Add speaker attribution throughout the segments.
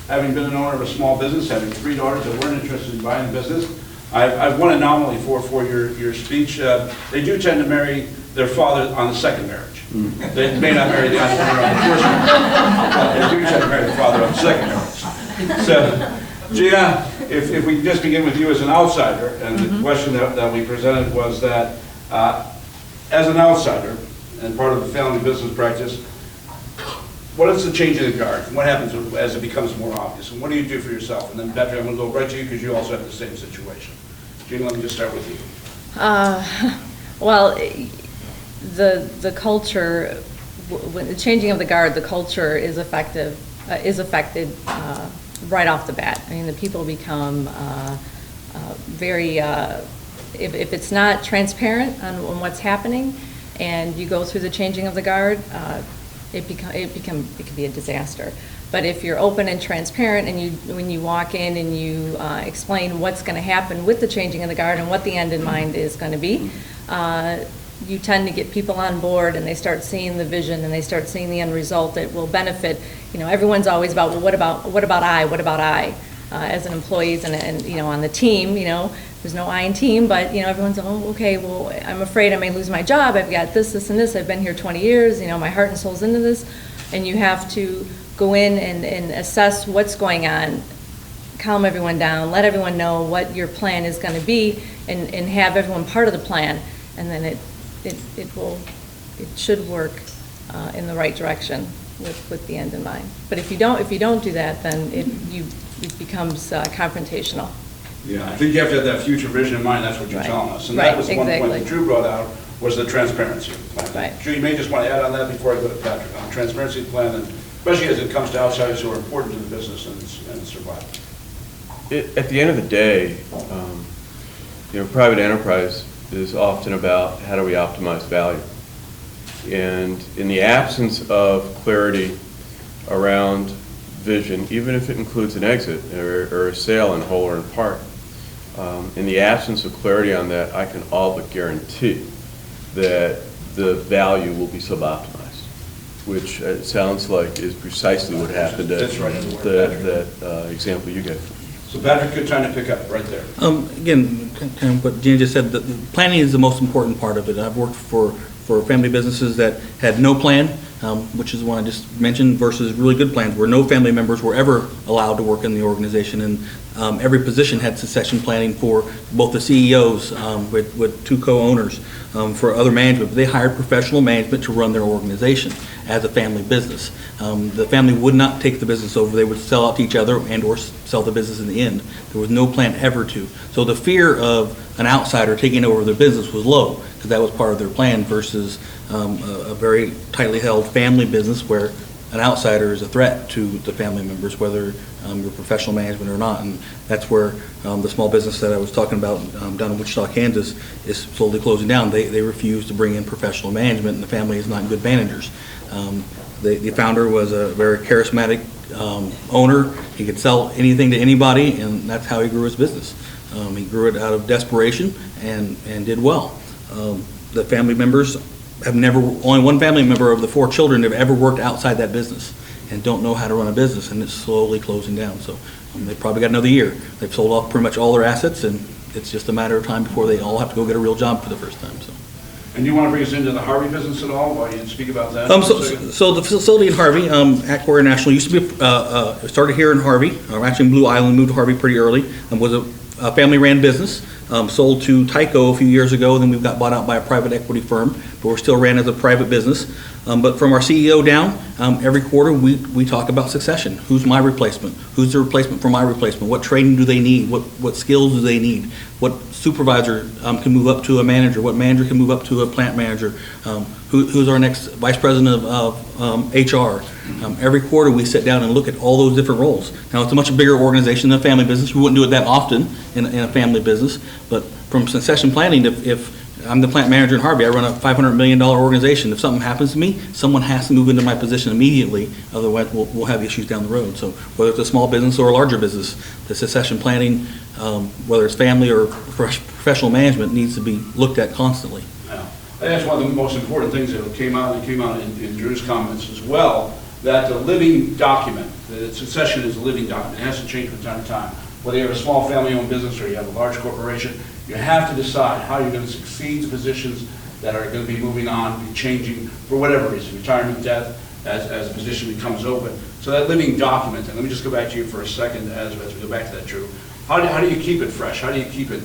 Speaker 1: having been an owner of a small business, having 3 daughters that weren't interested in buying the business. I've one anomaly for your speech. They do tend to marry their father on the second marriage. They may not marry the entrepreneur on the first marriage, but they do tend to marry the father on the second marriage. So, Gina, if we can just begin with you as an outsider, and the question that we presented was that as an outsider and part of the family business practice, what is the change in the guard? What happens as it becomes more obvious? And what do you do for yourself? And then Patrick, I'm going to go right to you because you also have the same situation. Gina, let me just start with you.
Speaker 2: Well, the culture, when the changing of the guard, the culture is affected right off the bat. I mean, the people become very, if it's not transparent on what's happening, and you go through the changing of the guard, it can be a disaster. But if you're open and transparent, and when you walk in and you explain what's going to happen with the changing of the guard and what the end in mind is going to be, you tend to get people on board, and they start seeing the vision, and they start seeing the end result that will benefit. You know, everyone's always about, well, what about I, as an employees and you know, on the team, you know, there's no I in team, but you know, everyone's, oh, okay, well, I'm afraid I may lose my job. I've got this, and this. I've been here 20 years. You know, my heart and soul's into this, and you have to go in and assess what's going on, calm everyone down, let everyone know what your plan is going to be, and have everyone part of the plan, and then it should work in the right direction with the end in mind. But if you don't do that, then it becomes confrontational.
Speaker 1: Yeah, I think you have to have that future vision in mind. That's what you're telling us, and that was one point that Drew brought out, was the transparency of the plan.
Speaker 2: Right.
Speaker 1: Drew, you may just want to add on that before I go to Patrick on transparency of the plan, and especially as it comes to outsiders who are important to the business and its survival.
Speaker 3: At the end of the day, you know, private enterprise is often about how do we optimize value. And in the absence of clarity around vision, even if it includes an exit or a sale in whole or in part, in the absence of clarity on that, I can all but guarantee that the value will be suboptimized, which it sounds like is precisely what happened at that example you gave.
Speaker 1: So Patrick, good time to pick up right there.
Speaker 4: Again, kind of what Gina just said, the planning is the most important part of it. I've worked for family businesses that had no plan, which is one I just mentioned, versus really good plans where no family members were ever allowed to work in the organization, and every position had succession planning for both the CEOs with 2 co-owners, for other management. But they hired professional management to run their organization as a family business. The family would not take the business over. They would sell out to each other and or sell the business in the end. There was no plan ever to. So the fear of an outsider taking over their business was low, because that was part of their plan, versus a very tightly held family business where an outsider is a threat to the family members, whether you're professional management or not. And that's where the small business that I was talking about down in Wichita, Kansas, is slowly closing down. They refuse to bring in professional management, and the family is not good managers. The founder was a very charismatic owner. He could sell anything to anybody, and that's how he grew his business. He grew it out of desperation and did well. The family members have only one family member of the 4 children have ever worked outside that business and don't know how to run a business, and it's slowly closing down. So they've probably got another year. They've sold off pretty much all their assets, and it's just a matter of time before they all have to go get a real job for the first time. So.
Speaker 1: And you want to bring us into the Harvey business at all, while you speak about that?
Speaker 4: So the facility in Harvey, Atwater National, used to be, started here in Harvey, actually in Blue Island, moved to Harvey pretty early, and was a family-ran business, sold to Tyco a few years ago, then we got bought out by a private equity firm, but we're still ran as a private business. But from our CEO down, every quarter we talk about succession. Who's my replacement? Who's the replacement for my replacement? What training do they need? What skills do they need? What supervisor can move up to a manager? What manager can move up to a plant manager? Who's our next vice president of HR? Every quarter we sit down and look at all those different roles. Now it's a much bigger organization than a family business. We wouldn't do it that often in a family business, but from succession planning, if I'm the plant manager in Harvey, I run a $500 million organization. If something happens to me, someone has to move into my position immediately, otherwise we'll have issues down the road. So whether it's a small business or a larger business, the succession planning, whether it's family or professional management, needs to be looked at constantly.
Speaker 1: Yeah. I think that's one of the most important things that came out in Drew's comments as well, that the living document The succession is a living document. It has to change from time to time. Whether you have a small family-owned business or you have a large corporation, you have to decide how you're going to succeed the positions that are going to be moving on, be changing for whatever reason, retirement, death, as the position becomes open. So that living document, and let me just go back to you for a second as we go back to that, Drew. How do you keep it fresh? How do you keep it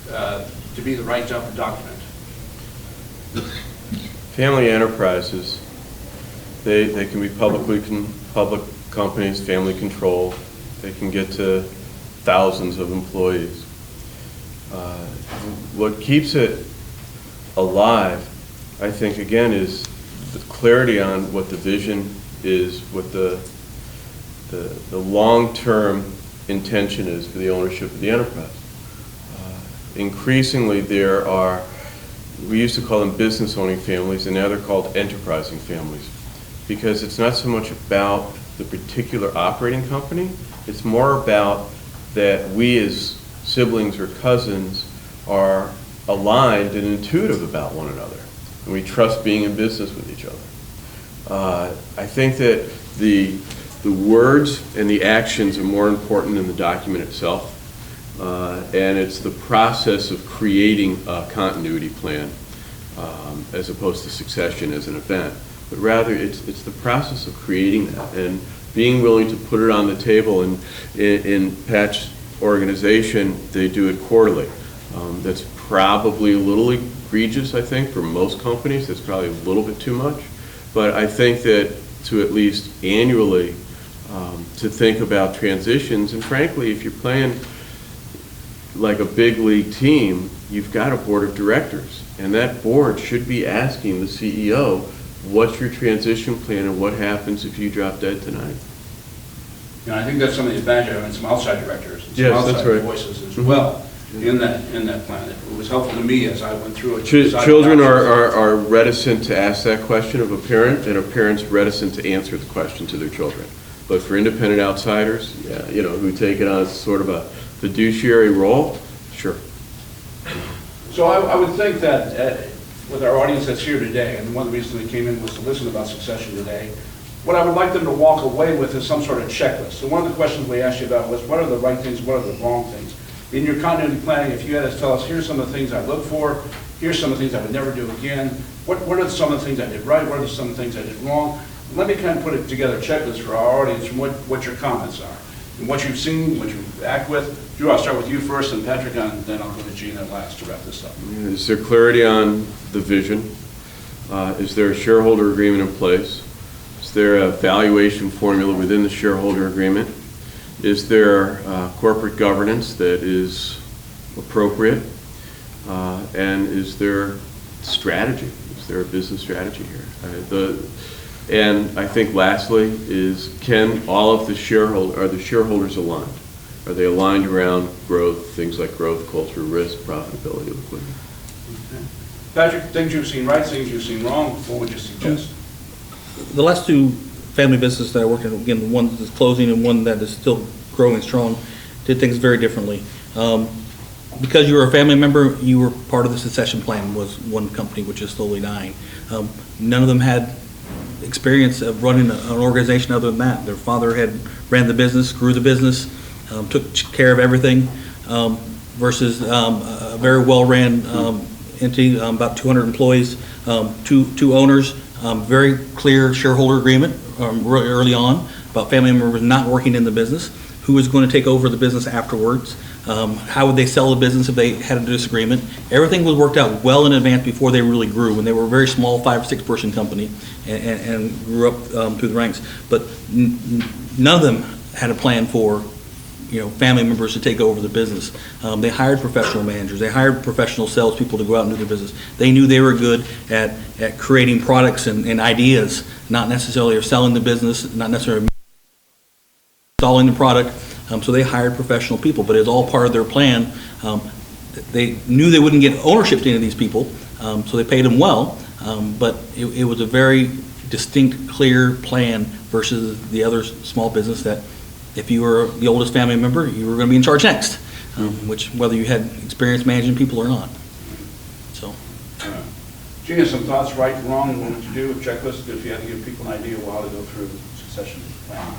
Speaker 1: to be the right document?
Speaker 3: Family enterprises, they can be public companies, family controlled. They can get to thousands of employees. What keeps it alive, I think, again, is the clarity on what the vision is, what the long-term intention is for the ownership of the enterprise. Increasingly, there are, we used to call them business owning families, and now they're called enterprising families, because it's not so much about the particular operating company, it's more about that we as siblings or cousins are aligned and intuitive about one another, and we trust being in business with each other. I think that the words and the actions are more important than the document itself, and it's the process of creating a continuity plan as opposed to succession as an event, but rather it's the process of creating that and being willing to put it on the table. And in Pat's organization, they do it quarterly. That's probably a little egregious, I think, for most companies. That's probably a little bit too much. But I think that to at least annually to think about transitions, and frankly, if you're playing like a big league team, you've got a board of directors, and that board should be asking the CEO, what's your transition plan and what happens if you drop dead tonight?
Speaker 1: You know, I think that's some of the advantage of having some outside directors and some
Speaker 3: Yes, that's
Speaker 1: outside
Speaker 3: right.
Speaker 1: voices as well in that plan. It was helpful to me as I went through it.
Speaker 3: Children are reticent to ask that question of a parent, and a parent's reticent to answer the question to their children. But for independent outsiders, yeah, you know, who take it on as sort of a fiduciary role, sure.
Speaker 1: So I would think that with our audience that's here today, and one of the reasons they came in was to listen about succession today, what I would like them to walk away with is some sort of checklist. So one of the questions we asked you about was, what are the right things, what are the wrong things? In your continuity planning, if you had to tell us, here's some of the things I look for, here's some of the things I would never do again, what are some of the things I did right, what are some of the things I did wrong? Let me kind of put it together, a checklist for our audience from what your comments are, and what you've seen, what you act with. Drew, I'll start with you first, and Patrick, and then I'll go to Gina last to wrap this up.
Speaker 3: Is there clarity on the vision? Is there a shareholder agreement in place? Is there a valuation formula within the shareholder agreement? Is there corporate governance that is appropriate? And is there strategy? Is there a business strategy here? And I think lastly is, can all of the shareholders aligned? Are they aligned around growth, things like growth, culture, risk, profitability, liquidity?
Speaker 1: Okay. Patrick, things you've seen right, things you've seen wrong, what would you suggest?
Speaker 4: The last two family businesses that I worked in, again, one that's closing and one that is still growing strong, did things very differently. Because you were a family member, you were part of the succession plan, was one company which is slowly dying. None of them had experience of running an organization other than that. Their father had ran the business, grew the business, took care of everything, versus a very well-ran entity, about 200 employees, two owners, very clear shareholder agreement early on about family members not working in the business, who was going to take over the business afterwards, how would they sell the business if they had a disagreement. Everything was worked out well in advance before they really grew, when they were a very small 5 or 6 person company and grew up through the ranks. But none of them had a plan for, you know, family members to take over the business. They hired professional managers. They hired professional salespeople to go out and do their business. They knew they were good at creating products and ideas, not necessarily of selling the business, not necessarily installing the product. So they hired professional people, but it was all part of their plan. They knew they wouldn't get ownership to any of these people, so they paid them well. But it was a very distinct, clear plan versus the other small business that, if you were the oldest family member, you were going to be in charge next, which whether you had experience managing people or not. So,
Speaker 1: Gina, some thoughts, right, wrong, what would you do? A checklist if you had to give people an idea of how to go through succession planning.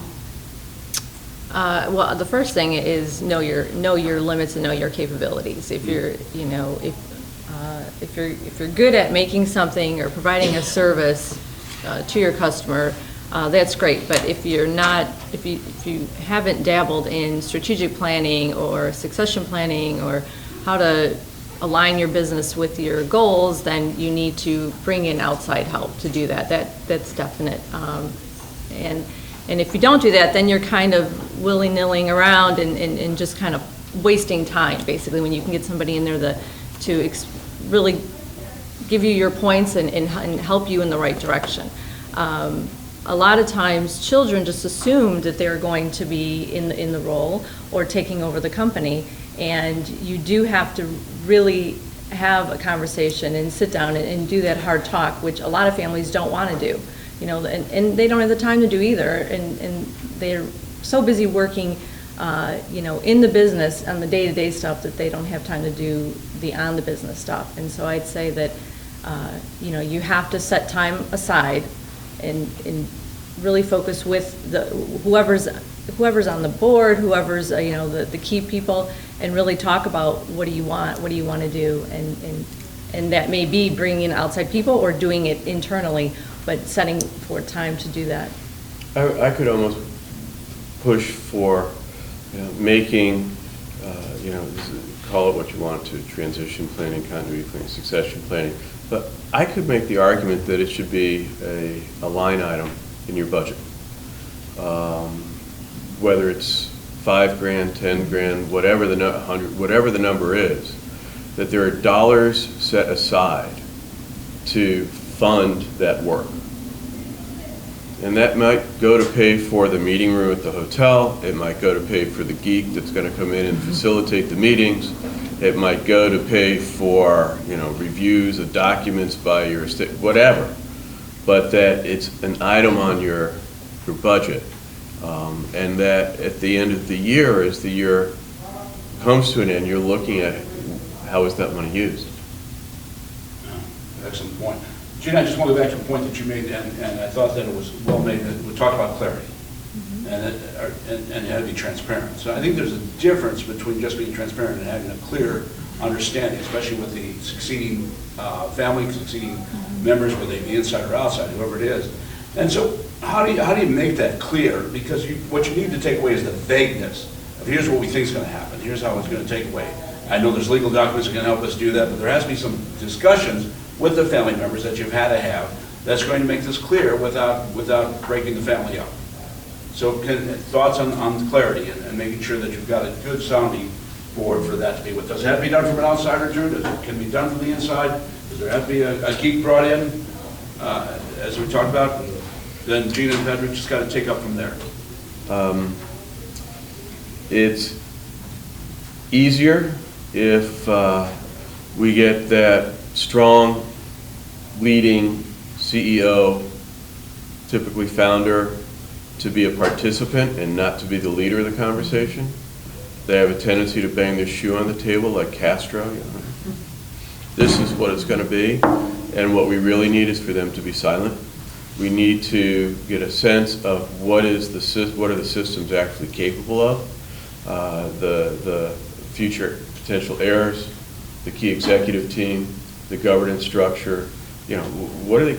Speaker 2: Well, the first thing is know your limits and know your capabilities. If you're, you know, if you're good at making something or providing a service to your customer, that's great. But if you're not, if you haven't dabbled in strategic planning or succession planning or how to align your business with your goals, then you need to bring in outside help to do that. That's definite. And if you don't do that, then you're kind of willy-nillying around and just kind of wasting time, basically, when you can get somebody in there to really give you your points and help you in the right direction. A lot of times, children just assume that they're going to be in the role or taking over the company, and you do have to really have a conversation and sit down and do that hard talk, which a lot of families don't want to do. You know, and they don't have the time to do either, and they're so busy working, you know, in the business on the day-to-day stuff that they don't have time to do the on-the-business stuff. And so I'd say that, you know, you have to set time aside and really focus with whoever's on the board, whoever's, you know, the key people, and really talk about what do you want to do, and that may be bringing in outside people or doing it internally, but setting for time to do that.
Speaker 3: I could almost push for, you know, making, you know, call it what you want to, transition planning, continuity planning, succession planning, but I could make the argument that it should be a line item in your budget. Whether it's $5,000, $10,000, whatever whatever the number is, that there are dollars set aside to fund that work. And that might go to pay for the meeting room at the hotel. It might go to pay for the geek that's going to come in and facilitate the meetings. It might go to pay for, you know, reviews of documents by your estate, whatever. But that it's an item on your budget. And that at the end of the year, as the year comes to an end, you're looking at how is that money used.
Speaker 1: Excellent point. Gina, I just want to go back to a point that you made, and I thought that it was well made, that we talked about clarity, and it had to be transparent. So I think there's a difference between just being transparent and having a clear understanding, especially with the succeeding family, succeeding members, whether they be inside or outside, whoever it is. And so how do you make that clear? Because what you need to take away is the vagueness of here's what we think is going to happen, here's how it's going to take away. I know there's legal documents that can help us do that, but there has to be some discussions with the family members that you've had to have that's going to make this clear without breaking the family up. So thoughts on clarity and making sure that you've got a good sounding board for that to be with. Does it have to be done from an outsider, Drew? Can it be done from the inside? Does there have to be a geek brought in, as we talked about? And then Gina and Patrick just got to take up from there.
Speaker 3: It's easier if we get that strong leading CEO, typically founder, to be a participant and not to be the leader of the conversation. They have a tendency to bang their shoe on the table like Castro. You know. This is what it's going to be, and what we really need is for them to be silent. We need to get a sense of what are the systems actually capable of, the future potential errors, the key executive team, the governance structure. You know, what are they